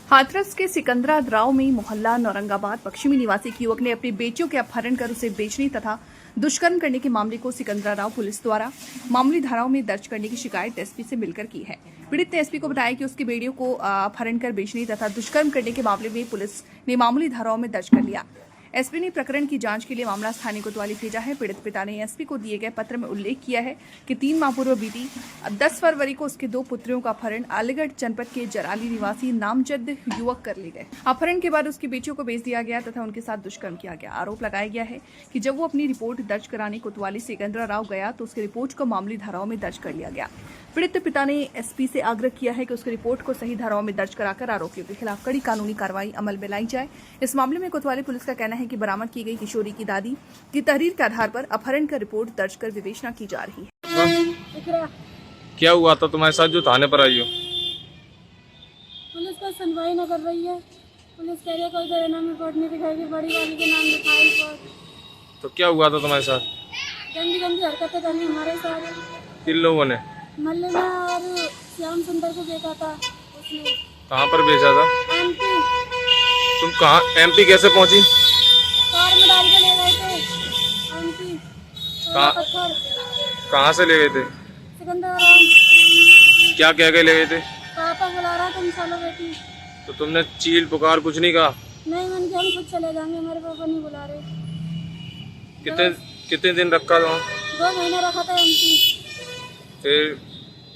हाथरस के सिकंदराराव में मोहल्ला नौरंगाबाद पश्चिमी निवासी एक युवक ने अपनी बेटियों के अपहरण कर उसे बेचने तथा दुष्कर्म करने के मामले को सिकंदराराव पुलिस द्वारा मामूली धाराओं में दर्ज करने की शिकायत एसपी से मिलकर की है। पीड़ित ने एसपी को बताया कि उसकी बेटियों को अपहरण कर बेचने तथा दुष्कर्म करने के मामले में पुलिस ने मामूली धाराओं में दर्ज कर लिया। एसपी ने प्रकरण की जांच के लिए मामला स्थानीय कोतवाली भेजा है। पीड़ित पिता ने एसपी को दिए गए पत्र में उल्लेख किया है कि 3 माह पूर्व बीती 10 फरवरी को उसके 2 पुत्रियों का अपहरण अलीगढ़ जनपद के जराली निवासी नामजद युवक कर ले गए। अपहरण के बाद उसकी बेटियों को बेच दिया गया तथा उनके साथ दुष्कर्म किया गया। आरोप लगाया गया है कि जब वो अपनी रिपोर्ट दर्ज कराने कोतवाली सिकंदराराव गया तो उसकी रिपोर्ट को मामूली धाराओं में दर्ज कर लिया गया। पीड़ित पिता ने एसपी से आग्रह किया है कि उसकी रिपोर्ट को सही धाराओं में दर्ज कराकर आरोपियों के खिलाफ कड़ी कानूनी कार्रवाई अमल में लाई जाए। इस मामले में कोतवाली पुलिस का कहना है कि बरामद की गई किशोरी की दादी की तहरीर के आधार पर अपहरण का रिपोर्ट दर्ज कर विवेचना की जा रही है। क्या हुआ था तुम्हारे साथ जो थाने पर आई हो? पुलिस का सुनवाई न कर रही है। पुलिस कह रही है कोई तेरे नाम रिपोर्ट नहीं दिखाएगी, बड़ी वाली के नाम लिखाई रिपोर्ट। तो क्या हुआ था तुम्हारे साथ? गंदी गंदी हरकतें करनी हमारे साथ। किन लोगों ने? मल्लिना और श्याम सुंदर को बेचा था उसने। कहाँ पर बेचा था? एमपी। तुम कहाँ एमपी कैसे पहुँची? कार में डाल के ले गए थे एमपी। कहाँ से ले गए थे? सिकंदराराव। क्या कह के ले गए थे? पापा बुला रहा तुम चलो बेटी। तो तुमने चील पुकार कुछ नहीं कहा? नहीं, मैंने कहा हम खुद चले जाएंगे, हमारे पापा नहीं बुला रहे। कितने दिन रखा था? 2 महीने रखा था एमपी। फिर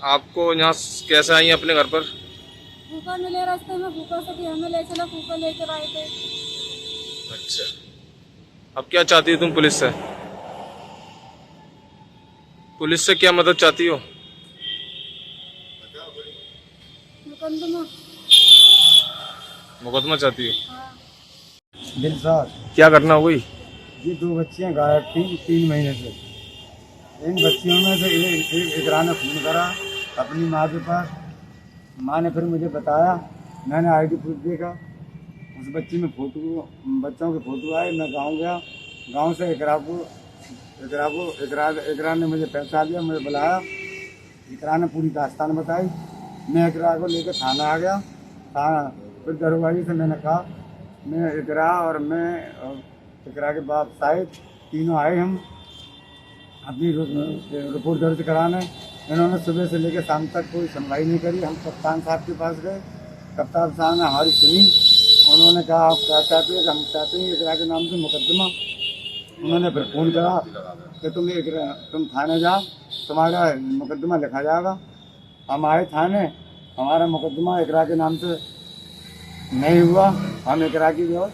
आपको यहाँ कैसे आई अपने घर पर? फूफा मिले रास्ते में, फूफा से कि हमें ले चलो, फूफा लेकर आए थे। अच्छा, अब क्या चाहती हो तुम पुलिस से? पुलिस से क्या मदद चाहती हो? मुकदमा चाहती हो? हाँ। दिलसाद, क्या घटना हुई? ये 2 बच्चियां गायब थी 3 महीने से। इन बच्चियों में से एक इकरा ने फ़ोन करा अपनी माँ के पास। माँ ने फिर मुझे बताया, मैंने आईडी प्रूफ देखा, उस बच्ची में बच्चों के फ़ोटो आए। मैं गांव गया, गांव से इकरा ने मुझे पहचान लिया, मुझे बुलाया। इकरा ने पूरी दास्तान बताई। मैं इकरा को लेकर थाना आ गया। थाना फिर दरोगाजी से मैंने कहा, मैं इकरा और मैं इकरा के बाप साहिब तीनों आए, हम अपनी रिपोर्ट दर्ज कराने। इन्होंने सुबह से लेकर शाम तक कोई सुनवाई नहीं करी। हम कप्तान साहब के पास गए, कप्तान साहब ने हमारी सुनी। उन्होंने कहा आप क्या चाहते हैं? हम चाहते हैं इकरा के नाम से मुकदमा। उन्होंने फिर फ़ोन करा कि तुम थाने जाओ, तुम्हारा मुकदमा लिखा जाएगा। हम आए थाने, हमारा मुकदमा इकरा के नाम से नहीं हुआ। हम इकरा की जो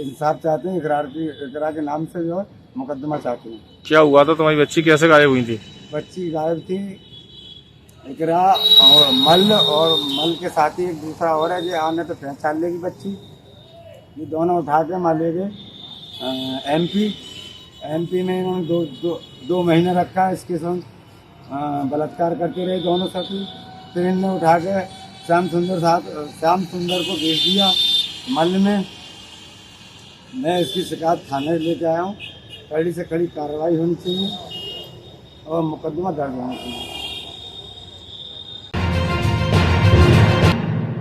इंसाफ चाहते हैं, इकरा के नाम से जो मुकदमा चाहते हैं। क्या हुआ था? तुम्हारी बच्ची कैसे गायब हुई थी? बच्ची गायब थी। इकरा और मल के साथ ही एक दूसरा और है जो आने तो पहचान लेगी बच्ची। ये दोनों उठा के मार ले गए एमपी में। इन्होंने 2 महीने रखा। इसके संग बलात्कार करते रहे दोनों साथी। फिर इनने उठा के श्याम सुंदर को भेज दिया मल में। मैं इसकी शिकायत थाने लेके आया हूँ। कड़ी से कड़ी कार्रवाई होनी चाहिए और मुकदमा दर्ज होना चाहिए।